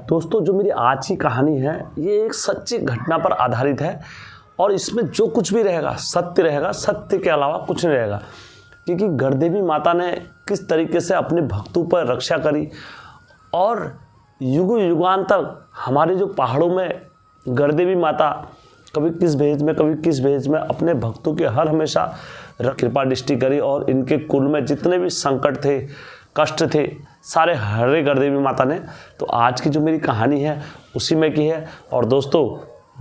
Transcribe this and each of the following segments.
दोस्तों जो मेरी आज की कहानी है ये एक सच्ची घटना पर आधारित है और इसमें जो कुछ भी रहेगा, सत्य के अलावा कुछ नहीं रहेगा। क्योंकि गढ़देवी माता ने किस तरीके से अपने भक्तों पर रक्षा करी और युग युगांतर हमारे जो पहाड़ों में गढ़देवी माता कभी किस भेज में अपने भक्तों के हर हमेशा कृपा दृष्टि करी और इनके कुल में जितने भी संकट थे, कष्ट थे, सारे हरे गढ़देवी माता ने। तो आज की जो मेरी कहानी है उसी में की है। और दोस्तों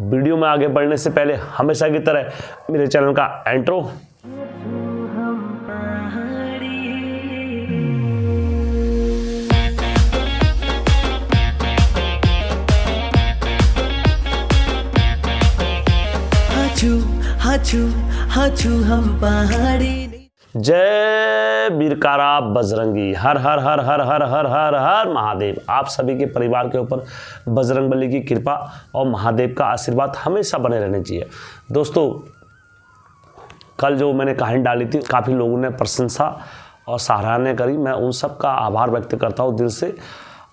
वीडियो में आगे बढ़ने से पहले हमेशा की तरह मेरे चैनल का इंट्रो। हाचू हम पहाड़ी। जय बीरकारा बजरंगी, हर हर हर हर हर हर हर हर महादेव। आप सभी के परिवार के ऊपर बजरंगबली की कृपा और महादेव का आशीर्वाद हमेशा बने रहने चाहिए। दोस्तों कल जो मैंने कहानी डाली थी काफ़ी लोगों ने प्रशंसा और सराहना करी, मैं उन सब का आभार व्यक्त करता हूँ दिल से।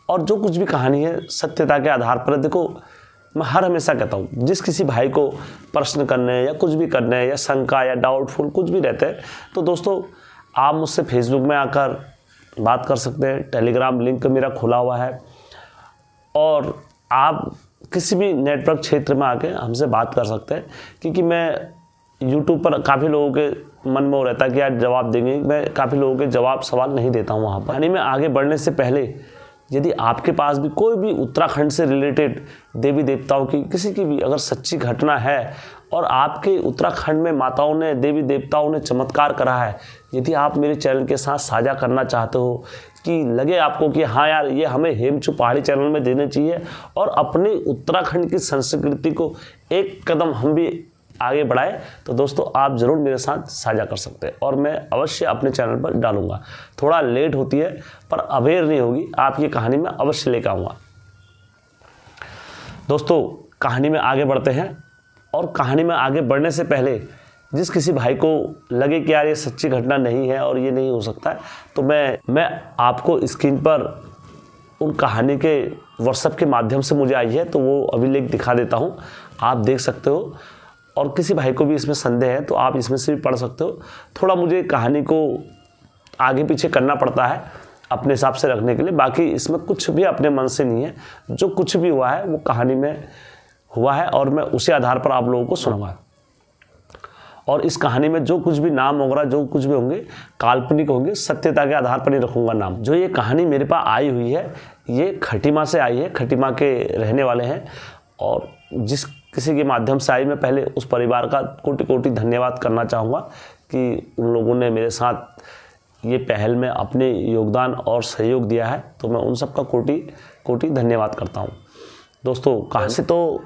और जो कुछ भी कहानी है सत्यता के आधार पर, देखो मैं हर हमेशा कहता हूँ जिस किसी भाई को प्रश्न करने या कुछ भी करने या शंका या डाउटफुल कुछ भी रहते हैं तो दोस्तों आप मुझसे फेसबुक में आकर बात कर सकते हैं। टेलीग्राम लिंक मेरा खुला हुआ है और आप किसी भी नेटवर्क क्षेत्र में आके हमसे बात कर सकते हैं। क्योंकि मैं यूट्यूब पर काफ़ी लोगों के मन में वो रहता है कि यार जवाब देंगे, मैं काफ़ी लोगों के जवाब सवाल नहीं देता हूँ वहाँ पर। यानी मैं आगे बढ़ने से पहले यदि आपके पास भी कोई भी उत्तराखंड से रिलेटेड देवी देवताओं की किसी की भी अगर सच्ची घटना है और आपके उत्तराखंड में माताओं ने देवी देवताओं ने चमत्कार करा है, यदि आप मेरे चैनल के साथ साझा करना चाहते हो कि लगे आपको कि हाँ यार ये हमें हेमचू पहाड़ी चैनल में देने चाहिए और अपने उत्तराखंड की संस्कृति को एक कदम हम भी आगे बढ़ाए, तो दोस्तों आप ज़रूर मेरे साथ साझा कर सकते हैं और मैं अवश्य अपने चैनल पर डालूंगा। थोड़ा लेट होती है पर अवेयर नहीं होगी, आपकी कहानी में अवश्य लेकर आऊँगा। दोस्तों कहानी में आगे बढ़ते हैं और कहानी में आगे बढ़ने से पहले जिस किसी भाई को लगे कि यार ये सच्ची घटना नहीं है और ये नहीं हो सकता है, तो मैं आपको स्क्रीन पर उन कहानी के व्हाट्सएप के माध्यम से मुझे आई है तो वो अभिलेख दिखा देता हूँ, आप देख सकते हो। और किसी भाई को भी इसमें संदेह है तो आप इसमें से भी पढ़ सकते हो। थोड़ा मुझे कहानी को आगे पीछे करना पड़ता है अपने हिसाब से रखने के लिए, बाकी इसमें कुछ भी अपने मन से नहीं है। जो कुछ भी हुआ है वो कहानी में हुआ है और मैं उसी आधार पर आप लोगों को सुनाऊंगा। और इस कहानी में जो कुछ भी नाम वगैरह जो कुछ भी होंगे काल्पनिक होंगे, सत्यता के आधार पर ही रखूँगा नाम। जो ये कहानी मेरे पास आई हुई है ये खटीमा से आई है, खटीमा के रहने वाले हैं। और जिस किसी के माध्यम से आई, मैं पहले उस परिवार का कोटि कोटि धन्यवाद करना चाहूँगा कि उन लोगों ने मेरे साथ ये पहल में अपने योगदान और सहयोग दिया है, तो मैं उन सब का कोटि कोटि धन्यवाद करता हूँ। दोस्तों कहाँ से तो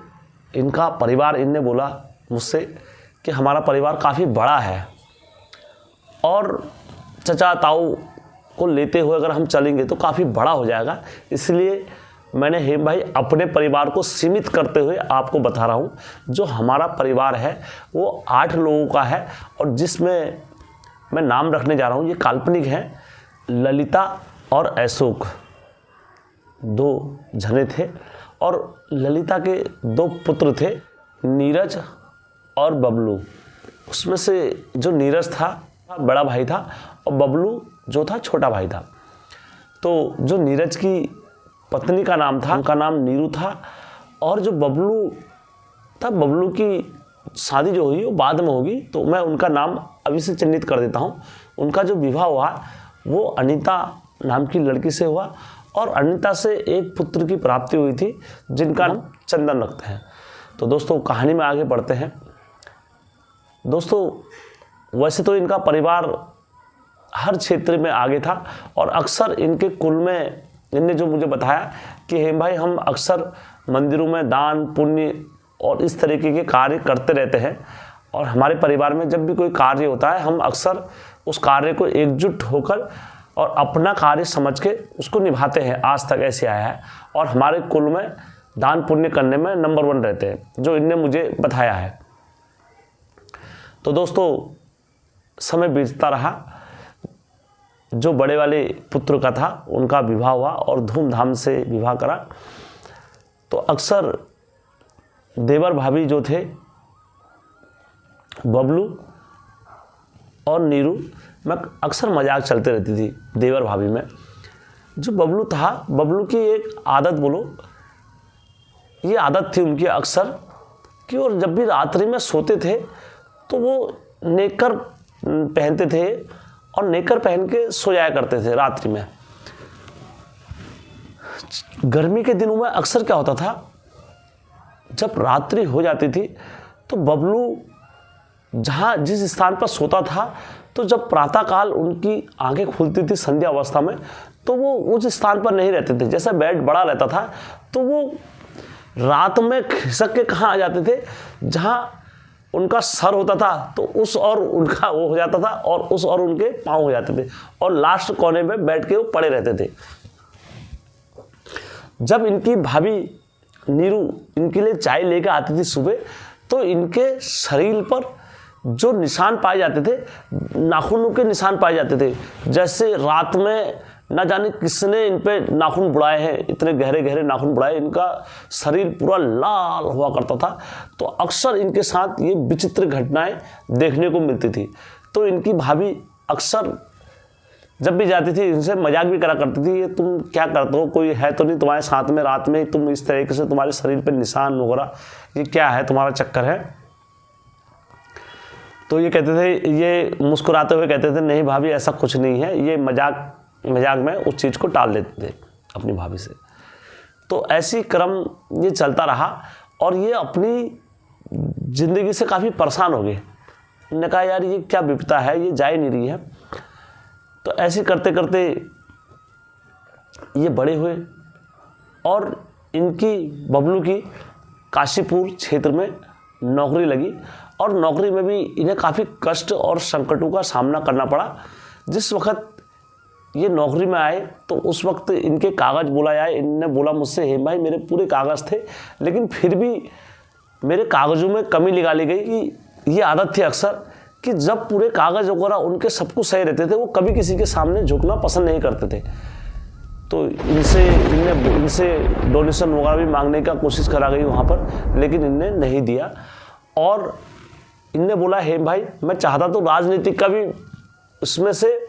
इनका परिवार, इनने बोला मुझसे कि हमारा परिवार काफ़ी बड़ा है और चचा ताऊ को लेते हुए अगर हम चलेंगे तो काफ़ी बड़ा हो जाएगा, इसलिए मैंने हेम भाई अपने परिवार को सीमित करते हुए आपको बता रहा हूँ। जो हमारा परिवार है वो 8 लोगों का है और जिसमें मैं नाम रखने जा रहा हूँ ये काल्पनिक है। ललिता और अशोक 2 जने थे और ललिता के 2 पुत्र थे, नीरज और बबलू। उसमें से जो नीरज था बड़ा भाई था और बबलू जो था छोटा भाई था। तो जो नीरज की पत्नी का नाम था, उनका नाम नीरू था। और जो बबलू था, बबलू की शादी जो हुई वो बाद में होगी, तो मैं उनका नाम अभी से चिन्हित कर देता हूँ। उनका जो विवाह हुआ वो अनीता नाम की लड़की से हुआ और अनीता से एक पुत्र की प्राप्ति हुई थी जिनका नाम चंदन रखते हैं। तो दोस्तों कहानी में आगे बढ़ते हैं। दोस्तों वैसे तो इनका परिवार हर क्षेत्र में आगे था और अक्सर इनके कुल में इनने जो मुझे बताया कि हेम भाई हम अक्सर मंदिरों में दान पुण्य और इस तरीके के कार्य करते रहते हैं और हमारे परिवार में जब भी कोई कार्य होता है हम अक्सर उस कार्य को एकजुट होकर और अपना कार्य समझ के उसको निभाते हैं। आज तक ऐसे आया है और हमारे कुल में दान पुण्य करने में नंबर 1 रहते हैं, जो इनने मुझे बताया है। तो दोस्तों समय बीतता रहा, जो बड़े वाले पुत्र का था उनका विवाह हुआ और धूमधाम से विवाह करा। तो अक्सर देवर भाभी जो थे, बबलू और नीरू में अक्सर मजाक चलते रहती थी देवर भाभी में। जो बबलू था, बबलू की एक आदत बोलो, ये आदत थी उनकी अक्सर कि और जब भी रात्रि में सोते थे तो वो नेकर पहनते थे और नेकर पहन के सो जाया करते थे रात्रि में। गर्मी के दिनों में अक्सर क्या होता था, जब रात्रि हो जाती थी तो बबलू जहाँ जिस स्थान पर सोता था, तो जब प्रातःकाल उनकी आंखें खुलती थी संध्या अवस्था में, तो वो उस स्थान पर नहीं रहते थे। जैसा बेड बड़ा रहता था तो वो रात में खिसक के कहाँ आ जाते थे, जहाँ उनका सर होता था तो उस और उनका वो हो जाता था और उस और उनके पाँव हो जाते थे और लास्ट कोने में बैठ के वो पड़े रहते थे। जब इनकी भाभी नीरू इनके लिए चाय लेकर आती थी सुबह, तो इनके शरीर पर जो निशान पाए जाते थे, नाखूनों के निशान पाए जाते थे, जैसे रात में ना जाने किसने इन पे नाखून बुड़ाए हैं, इतने गहरे गहरे नाखून बुड़ाए, इनका शरीर पूरा लाल हुआ करता था। तो अक्सर इनके साथ ये विचित्र घटनाएं देखने को मिलती थी। तो इनकी भाभी अक्सर जब भी जाती थी इनसे मजाक भी करा करती थी, ये तुम क्या करते हो, कोई है तो नहीं तुम्हारे साथ में, रात में तुम इस तरीके से तुम्हारे शरीर पर निशान वगैरह, ये क्या है, तुम्हारा चक्कर है। तो ये कहते थे, ये मुस्कुराते हुए कहते थे, नहीं भाभी ऐसा कुछ नहीं है, ये मजाक में उस चीज़ को टाल देते थे अपनी भाभी से। तो ऐसी क्रम ये चलता रहा और ये अपनी ज़िंदगी से काफ़ी परेशान हो गए। उन्होंने कहा यार ये क्या विपदा है, ये जा ही नहीं रही है। तो ऐसे करते करते ये बड़े हुए और इनकी बबलू की काशीपुर क्षेत्र में नौकरी लगी और नौकरी में भी इन्हें काफ़ी कष्ट और संकटों का सामना करना पड़ा। जिस वक्त ये नौकरी में आए तो उस वक्त इनके कागज़ बोला जाए, इनने बोला मुझसे, हे भाई मेरे पूरे कागज़ थे, लेकिन फिर भी मेरे कागज़ों में कमी निकाली गई। कि ये आदत थी अक्सर कि जब पूरे कागज़ वगैरह उनके सब कुछ सही रहते थे, वो कभी किसी के सामने झुकना पसंद नहीं करते थे। तो इनसे डोनेशन वगैरह भी मांगने का कोशिश करा गई वहाँ पर, लेकिन इनने नहीं दिया। और इनने बोला, हे भाई मैं चाहता तो राजनीतिक का भी इसमें से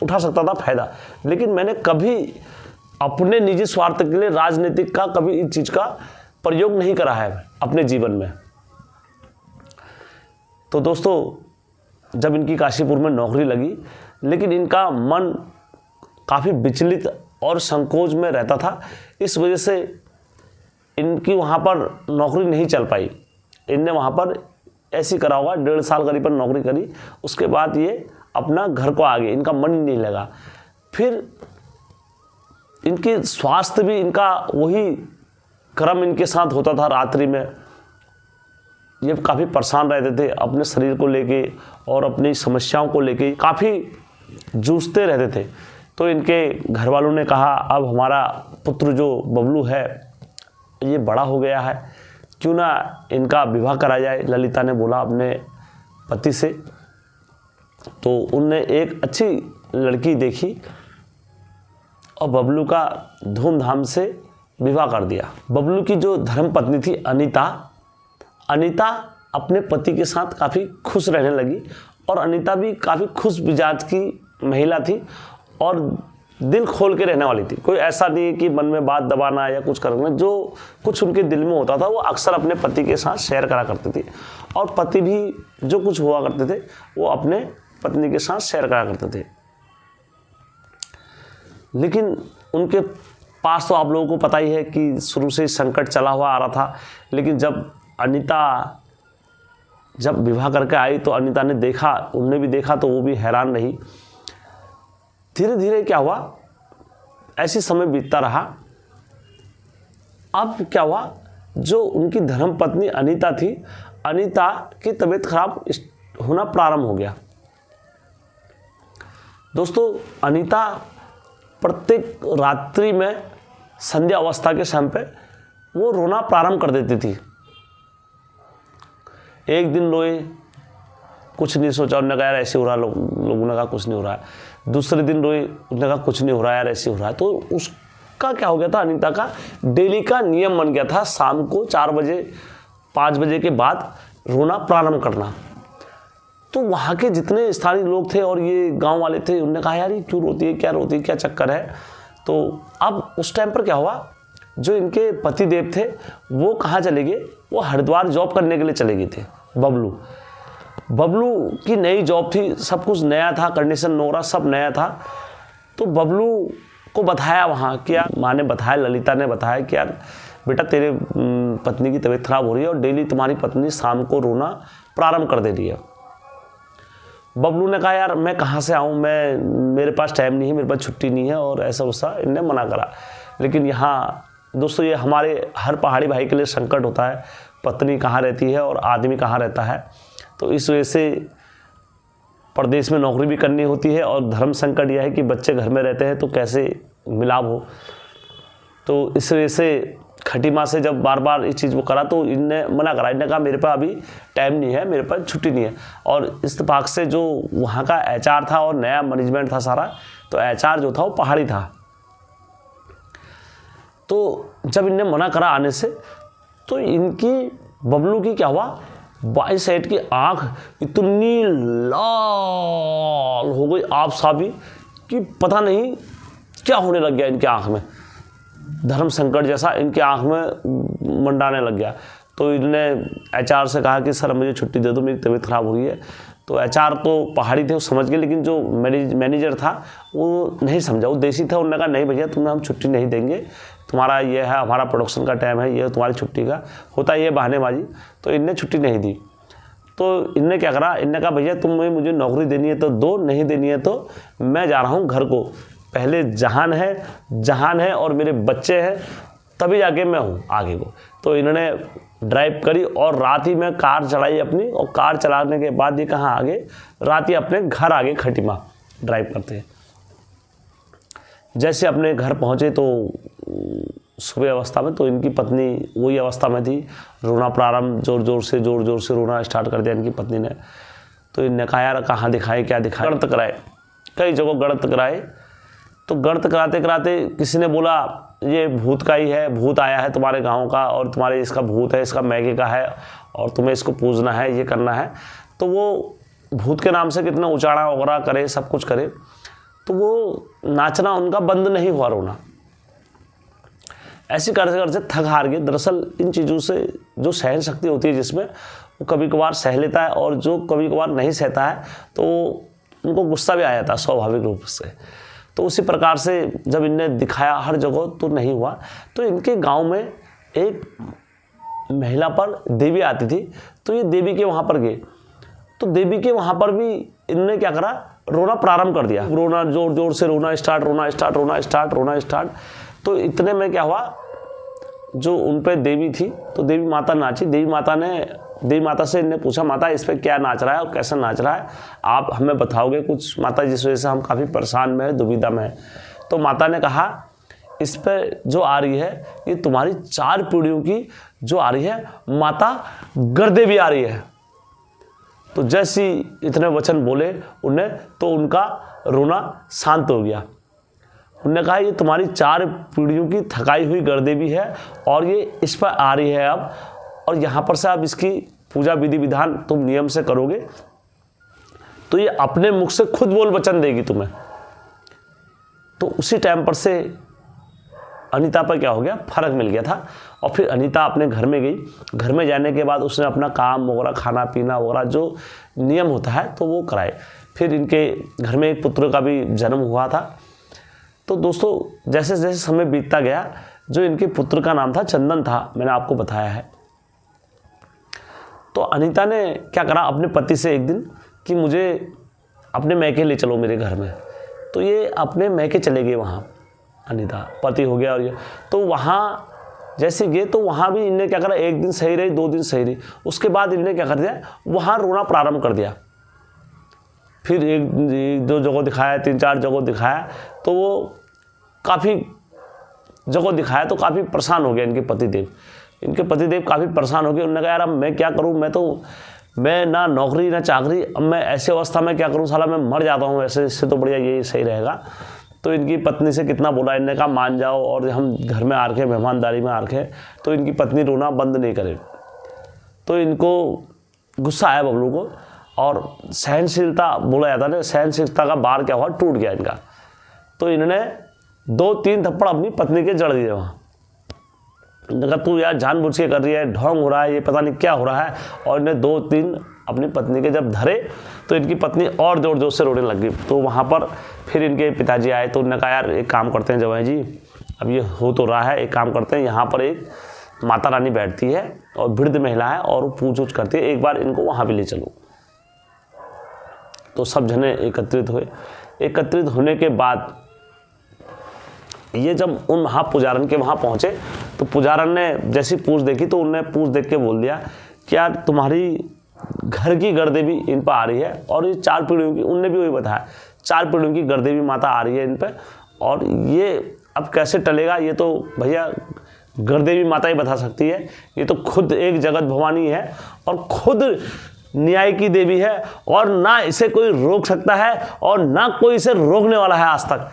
उठा सकता था फायदा, लेकिन मैंने कभी अपने निजी स्वार्थ के लिए राजनीतिक का कभी इस चीज़ का प्रयोग नहीं करा है अपने जीवन में। तो दोस्तों जब इनकी काशीपुर में नौकरी लगी, लेकिन इनका मन काफ़ी विचलित और संकोच में रहता था। इस वजह से इनकी वहाँ पर नौकरी नहीं चल पाई। इनने वहाँ पर ऐसी करा होगा 1.5 साल करीब पर नौकरी करी, उसके बाद ये अपना घर को आ गए, इनका मन ही नहीं लगा। फिर इनकी स्वास्थ्य भी, इनका वही क्रम इनके साथ होता था। रात्रि में ये काफ़ी परेशान रहते थे अपने शरीर को लेके और अपनी समस्याओं को लेके काफ़ी जूझते रहते थे। तो इनके घर वालों ने कहा, अब हमारा पुत्र जो बबलू है ये बड़ा हो गया है, क्यों ना इनका विवाह करा जाए। ललिता ने बोला अपने पति से। तो उनने एक अच्छी लड़की देखी और बबलू का धूमधाम से विवाह कर दिया। बबलू की जो धर्मपत्नी थी अनीता अपने पति के साथ काफ़ी खुश रहने लगी और अनीता भी काफ़ी खुश मिजाज की महिला थी और दिल खोल के रहने वाली थी। कोई ऐसा नहीं कि मन में बात दबाना या कुछ करना, जो कुछ उनके दिल में होता था वो अक्सर अपने पति के साथ शेयर करा करती थी और पति भी जो कुछ हुआ करते थे वो अपने पत्नी के साथ शेयर करा करते थे। लेकिन उनके पास तो आप लोगों को पता ही है कि शुरू से संकट चला हुआ आ रहा था। लेकिन जब अनीता विवाह करके आई तो अनीता ने देखा, उनने भी देखा तो वो भी हैरान रही। धीरे धीरे क्या हुआ, ऐसे समय बीतता रहा। अब क्या हुआ, जो उनकी धर्मपत्नी अनीता थी, अनीता की तबीयत खराब होना प्रारंभ हो गया। दोस्तों अनीता प्रत्येक रात्रि में संध्या अवस्था के समय पे वो रोना प्रारंभ कर देती थी। एक दिन रोए, कुछ नहीं सोचा, उन्होंने कहा यार ऐसे हो रहा, लोगों ने कहा कुछ नहीं हो रहा है। दूसरे दिन रोए, उन्होंने कहा कुछ नहीं हो रहा यार ऐसे हो रहा है। तो उसका क्या हो गया था, अनीता का डेली का नियम बन गया था शाम को 4 बजे 5 बजे के बाद रोना प्रारंभ करना। तो वहाँ के जितने स्थानीय लोग थे और ये गांव वाले थे, उन्होंने कहा यार ये क्यों रोती है, क्या रोती है, क्या चक्कर है। तो अब उस टाइम पर क्या हुआ, जो इनके पति देव थे वो कहाँ चले गए, वो हरिद्वार जॉब करने के लिए चले गए थे। बबलू की नई जॉब थी, सब कुछ नया था, कंडीशन नोरा सब नया था। तो बबलू को बताया वहाँ कि यार, माँ ने बताया, ललिता ने बताया कि यार बेटा तेरे पत्नी की तबीयत खराब हो रही है और डेली तुम्हारी पत्नी शाम को रोना प्रारंभ कर दे रही है। बबलू ने कहा यार मैं कहाँ से आऊँ, मेरे पास टाइम नहीं है, मेरे पास छुट्टी नहीं है और ऐसा वैसा इनने मना करा। लेकिन यहाँ दोस्तों ये हमारे हर पहाड़ी भाई के लिए संकट होता है, पत्नी कहाँ रहती है और आदमी कहाँ रहता है। तो इस वजह से प्रदेश में नौकरी भी करनी होती है और धर्म संकट यह है कि बच्चे घर में रहते हैं तो कैसे मिलाप हो। तो इस वजह से खटी माँ से जब बार बार इस चीज़ को करा तो इनने मना करा। इनने कहा मेरे पास अभी टाइम नहीं है, मेरे पास छुट्टी नहीं है। और इत्तेफाक से जो वहाँ का एचआर था और नया मैनेजमेंट था सारा, तो एचआर जो था वो पहाड़ी था। तो जब इनने मना करा आने से, तो इनकी बबलू की क्या हुआ, 22 साइड की आँख इतनी लाल हो गई आप साबी कि पता नहीं क्या होने लग गया इनके आँख में, धर्म संकट जैसा इनके आँख में मंडाने लग गया। तो इन्होंने एचआर से कहा कि सर मुझे छुट्टी दे दो, मेरी तबीयत खराब हो रही है। तो एचआर तो पहाड़ी थे, वो समझ गए, लेकिन जो मैनेजर था वो नहीं समझा, वो देसी था। उन्होंने कहा नहीं भैया तुम्हें हम छुट्टी नहीं देंगे, तुम्हारा ये है, हमारा प्रोडक्शन का टाइम है, ये तुम्हारी छुट्टी का होता है, ये बहानेबाजी। तो इनने छुट्टी नहीं दी। तो इनने क्या करा, इनने कहा भैया तुम्हें मुझे नौकरी देनी है तो दो, नहीं देनी है तो मैं जा रहा हूँ घर को, पहले जहान है और मेरे बच्चे हैं, तभी जाके मैं हूँ आगे को। तो इन्होंने ड्राइव करी और रात ही में कार चलाई अपनी, और कार चलाने के बाद ये कहाँ आगे, रात ही अपने घर आगे खटीमा ड्राइव करते हैं। जैसे अपने घर पहुँचे तो सुबह अवस्था में, तो इनकी पत्नी वही अवस्था में थी, रोना प्रारंभ जोर जोर से रोना स्टार्ट कर दिया इनकी पत्नी ने। तो इनने कहा यार कहाँ दिखाए, क्या दिखाए, गणित कराए, कई जगह गणित कराए। तो गणित कराते कराते किसी ने बोला ये भूत का ही है, भूत आया है तुम्हारे गांव का और तुम्हारे इसका भूत है, इसका मैके का है और तुम्हें इसको पूजना है, ये करना है। तो वो भूत के नाम से कितना उचाड़ा वगैरह करे, सब कुछ करे। तो वो नाचना उनका बंद नहीं हुआ, रोना ऐसे करते करते थक हार गए। दरअसल इन चीज़ों से जो सहन शक्ति होती है जिसमें, वो कभी कभार सह लेता है, और जो कभी कभार नहीं सहता है तो उनको गुस्सा भी आ जाता है स्वाभाविक रूप से। तो उसी प्रकार से जब इनने दिखाया हर जगह तो नहीं हुआ। तो इनके गांव में एक महिला पर देवी आती थी, तो ये देवी के वहाँ पर गए। तो देवी के वहाँ पर भी इन्होंने क्या करा, रोना प्रारंभ कर दिया, रोना जोर जोर से रोना स्टार्ट। तो इतने में क्या हुआ, जो उन पर देवी थी तो देवी माता नाची। देवी माता से इन्हें पूछा माता इस पर क्या नाच रहा है और कैसा नाच रहा है, आप हमें बताओगे कुछ माता, जिस वजह से हम काफ़ी परेशान में है, दुविधा में है। तो माता ने कहा इस पर जो आ रही है ये तुम्हारी 4 पीढ़ियों की जो आ रही है माता गर्देवी आ रही है। तो जैसी इतने वचन बोले उन्हें, तो उनका रोना शांत हो गया। उन्होंने कहा ये तुम्हारी 4 पीढ़ियों की थकाई हुई गर्देवी है और ये इस पर आ रही है अब, और यहाँ पर से अब इसकी पूजा विधि विधान तुम नियम से करोगे तो ये अपने मुख से खुद बोल वचन देगी तुम्हें। तो उसी टाइम पर से अनीता पर क्या हो गया, फर्क मिल गया था। और फिर अनीता अपने घर में गई। घर में जाने के बाद उसने अपना काम वगैरह, खाना पीना वगैरह जो नियम होता है तो वो कराए। फिर इनके घर में एक पुत्र का भी जन्म हुआ था। तो दोस्तों जैसे जैसे समय बीतता गया, जो इनके पुत्र का नाम था चंदन था, मैंने आपको बताया है। तो अनीता ने क्या करा, अपने पति से एक दिन कि मुझे अपने मैके ले चलो मेरे घर में। तो ये अपने मैके चले गए वहाँ, अनीता पति हो गया और ये। तो वहाँ जैसे गए तो वहाँ भी इनने क्या करा, एक दिन सही रही, 2 दिन सही रही, उसके बाद इनने क्या कर दिया, वहाँ रोना प्रारंभ कर दिया। फिर 1-2 जगह दिखाया, 3-4 जगह दिखाया, तो वो काफ़ी जगह दिखाया तो काफ़ी परेशान हो गया इनके पतिदेव काफ़ी परेशान हो गए। उन्होंने कहा यार अब मैं क्या करूं, मैं ना नौकरी ना चाकरी, अब मैं ऐसी अवस्था में क्या करूं, साला मैं मर जाता हूं, ऐसे इससे तो बढ़िया यही सही रहेगा। तो इनकी पत्नी से कितना बोला, इनने कहा मान जाओ, और हम घर में आ रखे, मेहमानदारी में आ रखे, तो इनकी पत्नी रोना बंद नहीं करे। तो इनको गुस्सा आया बबलू को, और सहनशीलता बोला जाता है, सहनशीलता का बार क्या हुआ, टूट गया इनका। तो इन्होंने 2-3 थप्पड़ अपनी पत्नी के जड़ दिए वहाँ। कहा तू यार जानबूझ के कर रही है, ढोंग हो रहा है, ये पता नहीं क्या हो रहा है। और इन्हें 2-3 अपनी पत्नी के जब धरे तो इनकी पत्नी और जोर जोर से रोने लगी। तो वहाँ पर फिर इनके पिताजी आए, तो उन्होंने कहा यार एक काम करते हैं जवाई जी, अब ये हो तो रहा है, एक काम करते हैं, यहाँ पर एक माता रानी बैठती है और वृद्ध महिला है और वो पूछ उछ करती है, एक बार इनको वहाँ भी ले चलो। तो सब जने एकत्रित हुए। एकत्रित होने के बाद ये जब उन महापुजारन के वहाँ पहुँचे तो पुजारन ने जैसी पूछ देखी तो उनने पूछ देख के बोल दिया कि यार तुम्हारी घर की गढ़देवी इन पर आ रही है, और ये 4 पीढ़ियों की, उनने भी वही बताया, 4 पीढ़ियों की गढ़देवी माता आ रही है इन पर, और ये अब कैसे टलेगा, ये तो भैया गढ़देवी माता ही बता सकती है, ये तो खुद एक जगत भवानी है और खुद न्याय की देवी है, और ना इसे कोई रोक सकता है और ना कोई इसे रोकने वाला है आज तक।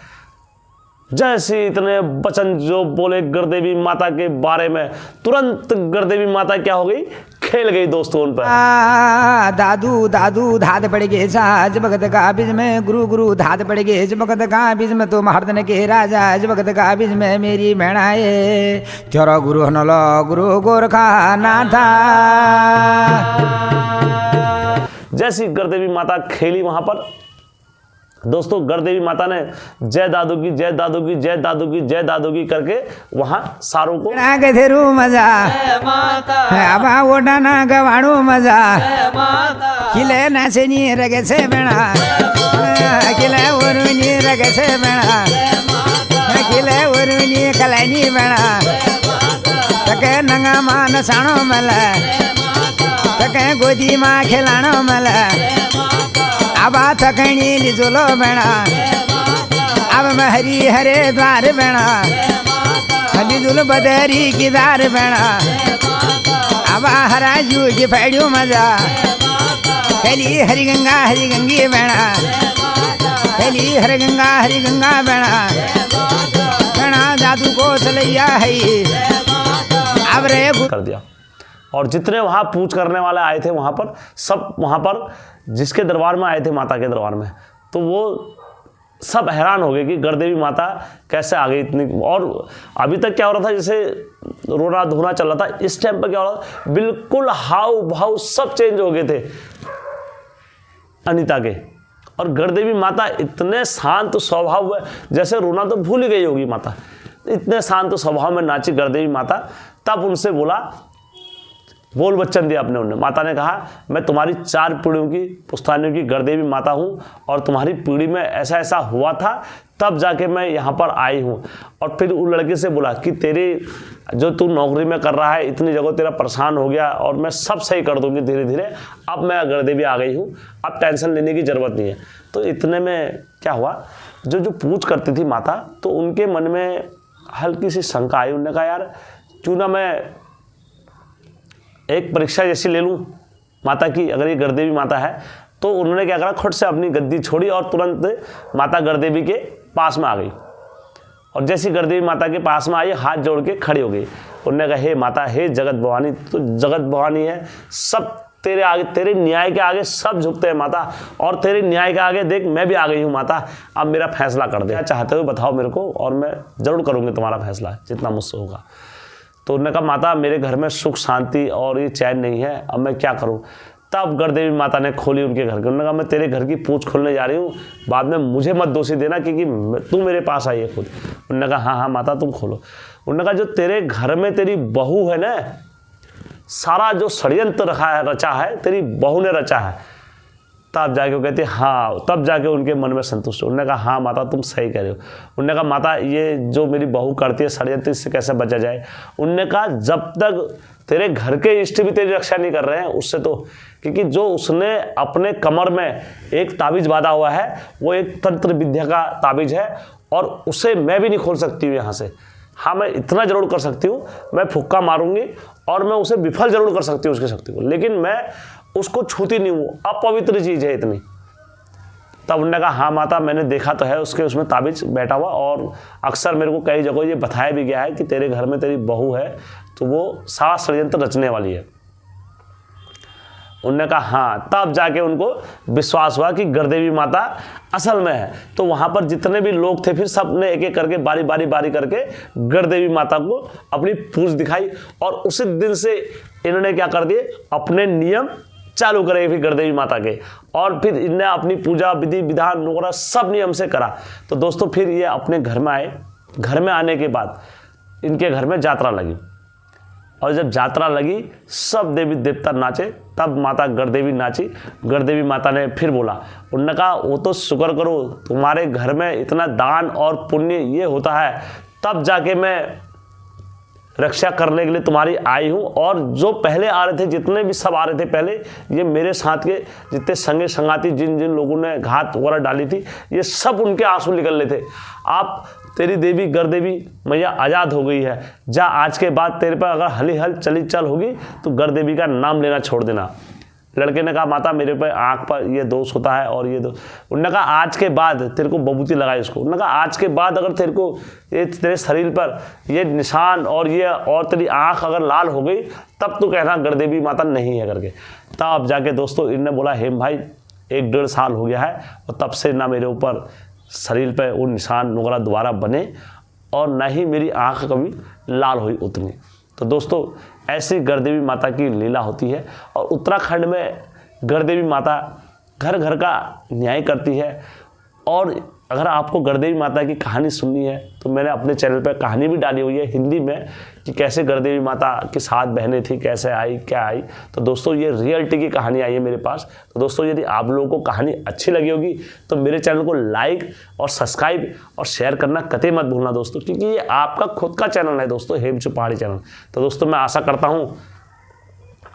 जैसे इतने वचन जो बोले गढ़देवी माता के बारे में, तुरंत गढ़देवी माता क्या हो गई, खेल गई दोस्तों उन पर। दादू दादू धात पड़ गए साज भगत का बीज में, गुरु गुरु धात पड़ गए भगत का बीज में, तो महारदन के राजा भगत का बीज में मेरी मैणाए, चोरो गुरु हनलो गुरु गोरखा नाथा। जैसी गढ़देवी माता खेली वहां पर दोस्तों, गढ़देवी माता ने जय दादू की जय दादू की जय दादू की जय दादू की करके वहां सारों को मजा अब ओडाना गवाड़ू मजा खिले नाचनी रगे से बेड़ा, खिले उरुनी रगे से बेड़ा, खिले उरुनी कलानी बेड़ा, तके नंगा मान साणो मला, तके गोदी माँ खिलानो मला, अब थकनी लिजोलो बेड़ा, अब मैं हरी हरे द्वार बेड़ा, लिजुल बदरी की दार बेड़ा, अब हराजू की फैड़ू मजा, पहली हरी गंगी बेड़ा, पहली हरी गंगा बेड़ा, बेड़ा जादू को चलैया है अब रे कर दिया। और जितने वहाँ पूछ करने वाले आए थे वहाँ पर, सब वहाँ पर जिसके दरबार में आए थे माता के दरबार में, तो वो सब हैरान हो गए कि गढ़देवी माता कैसे आ गई इतनी। और अभी तक क्या हो रहा था, जैसे रोना धोना चल रहा था, इस टाइम पर क्या हो रहा था, बिल्कुल हाव भाव सब चेंज हो गए थे अनीता के। और गढ़देवी माता इतने शांत स्वभाव में, जैसे रोना तो भूल ही गई होगी माता, इतने शांत स्वभाव में नाची गढ़देवी माता। तब उनसे बोल वचन दिया अपने उन्होंने। माता ने कहा मैं तुम्हारी 4 पीढ़ियों की पुश्तैनियों की गढ़देवी माता हूँ, और तुम्हारी पीढ़ी में ऐसा ऐसा हुआ था, तब जाके मैं यहाँ पर आई हूँ। और फिर उन लड़के से बोला कि तेरी जो तू नौकरी में कर रहा है, इतनी जगह तेरा परेशान हो गया, और मैं सब सही कर दूंगी धीरे धीरे, अब मैं गढ़देवी आ गई हूँ, अब टेंशन लेने की ज़रूरत नहीं है। तो इतने में क्या हुआ, जो पूछ करती थी माता, तो उनके मन में हल्की सी शंका आई। उन्होंने कहा यार क्यों ना मैं एक परीक्षा जैसी ले लूँ माता की, अगर ये गढ़देवी माता है। तो उन्होंने क्या करा, खुद से अपनी गद्दी छोड़ी और तुरंत माता गढ़देवी के पास में आ गई। और जैसी गढ़देवी माता के पास में आई, हाथ जोड़ के खड़ी हो गई। उन्होंने कहा हे माता, हे जगत भवानी, तो जगत भवानी है, सब तेरे आगे, तेरे न्याय के आगे सब झुकते हैं माता, और तेरे न्याय के आगे देख मैं भी आ गई हूँ माता, अब मेरा फैसला कर दे, क्या चाहते हो बताओ मेरे को, और मैं ज़रूर करूँगी तुम्हारा फैसला जितना मुझसे होगा। तो उन्होंने कहा माता मेरे घर में सुख शांति और ये चैन नहीं है, अब मैं क्या करूं। तब गढ़देवी माता ने खोली उनके घर की। उन्होंने कहा मैं तेरे घर की पूछ खोलने जा रही हूँ, बाद में मुझे मत दोषी देना क्योंकि तू मेरे पास आई है खुद। उन्होंने कहा हाँ माता तुम खोलो। उन्होंने कहा जो तेरे घर में तेरी बहू है ना, सारा जो षड्यंत्र रचा है तेरी बहू ने रचा है। तब जाके वो कहते हाँ, तब जाके उनके मन में संतुष्ट। उन्होंने कहा हाँ माता तुम सही कह रहे हो। उन्होंने कहा माता ये जो मेरी बहू करती है षड्यंत्र, इससे कैसे बचा जाए। उन्होंने कहा जब तक तेरे घर के इष्ट भी तेरी रक्षा नहीं कर रहे हैं उससे, तो क्योंकि जो उसने अपने कमर में एक ताबीज बांधा हुआ है वो एक तंत्र विद्या का ताबीज है, और उसे मैं भी नहीं खोल सकती हूँ यहाँ से। हाँ मैं इतना जरूर कर सकती हूँ, मैं फुक्का मारूंगी और मैं उसे विफल जरूर कर सकती हूँ उसकी शक्ति को, लेकिन मैं उसको छूती नहीं हूँ, अपवित्र चीज़ है इतनी। तब उन्होंने कहा हाँ माता, मैंने देखा तो है उसके उसमें ताबीज बैठा हुआ, और अक्सर मेरे को कई जगह ये बताया भी गया है कि तेरे घर में तेरी बहू है तो वो सारा षड्यंत्र रचने वाली है। उन्होंने कहा हाँ। तब जाके उनको विश्वास हुआ कि गढ़देवी माता असल में है। तो वहाँ पर जितने भी लोग थे फिर सब ने एक एक करके बारी करके गढ़देवी माता को अपनी पूछ दिखाई, और उसी दिन से इन्होंने क्या कर दिए, अपने नियम चालू करे फिर गढ़देवी माता के, और फिर इन्हें अपनी पूजा विधि विधान वगैरह सब नियम से करा। तो दोस्तों फिर ये अपने घर में आए। घर में आने के बाद इनके घर में यात्रा लगी, और जब यात्रा लगी सब देवी देवता नाचे, तब माता गढ़देवी नाची। गढ़देवी माता ने फिर बोला, उन्होंने कहा वो तो शुक्र करो तुम्हारे घर में इतना दान और पुण्य ये होता है, तब जाके मैं रक्षा करने के लिए तुम्हारी आई हूँ। और जो पहले आ रहे थे, जितने भी सब आ रहे थे पहले, ये मेरे साथ के जितने संगे संगाती जिन जिन लोगों ने घात वगैरह डाली थी, ये सब उनके आंसू निकल रहे थे। आप तेरी देवी गढ़देवी मैया आज़ाद हो गई है, जा आज के बाद तेरे पर अगर हली हल चली चल होगी तो गढ़देवी का नाम लेना छोड़ देना। लड़के ने कहा माता मेरे पे आँख पर ये दोष होता है और ये दोष। उन्होंने कहा आज के बाद तेरे को बबूती लगाई उसको। उन्होंने कहा आज के बाद अगर तेरे को ये तेरे शरीर पर ये निशान और तेरी आँख अगर लाल हो गई तब तो कहना गढ़देवी माता नहीं है करके। तब जाके दोस्तों इनने बोला हेम भाई 1-1.5 साल हो गया है और तब से ना मेरे ऊपर शरीर पर वो निशान वगैरह दोबारा बने और ना ही मेरी आँख कभी लाल हुई उतनी। तो दोस्तों ऐसी गढ़देवी माता की लीला होती है। और उत्तराखंड में गढ़देवी माता घर घर का न्याय करती है। और अगर आपको गढ़देवी माता की कहानी सुननी है तो मैंने अपने चैनल पर कहानी भी डाली हुई है हिंदी में कि कैसे गढ़देवी माता की 7 बहनें थी, कैसे आई क्या आई। तो दोस्तों ये रियलिटी की कहानी आई है मेरे पास। तो दोस्तों यदि आप लोगों को कहानी अच्छी लगी होगी तो मेरे चैनल को लाइक और सब्सक्राइब और शेयर करना कतई मत भूलना दोस्तों, क्योंकि ये आपका खुद का चैनल है दोस्तों, हेमचू पहाड़ी चैनल। तो दोस्तों मैं आशा करता हूँ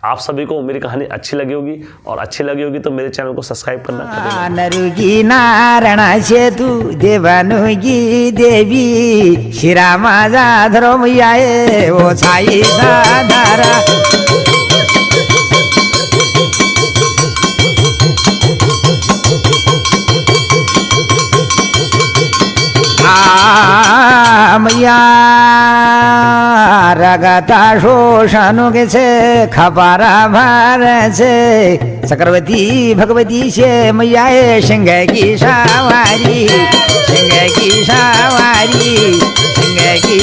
आप सभी को मेरी कहानी अच्छी लगी होगी, और अच्छी लगी होगी तो मेरे चैनल को सब्सक्राइब करना। नरुगी नारायण सेतु देवानुगी देवी शिरा माझा धर्म आए वो साई साधारा मैया रगता शोषानु के से खपारा भार से चक्रवर्ती भगवती से मैया सिंह की सवारी सिंह की सवारी सिंह की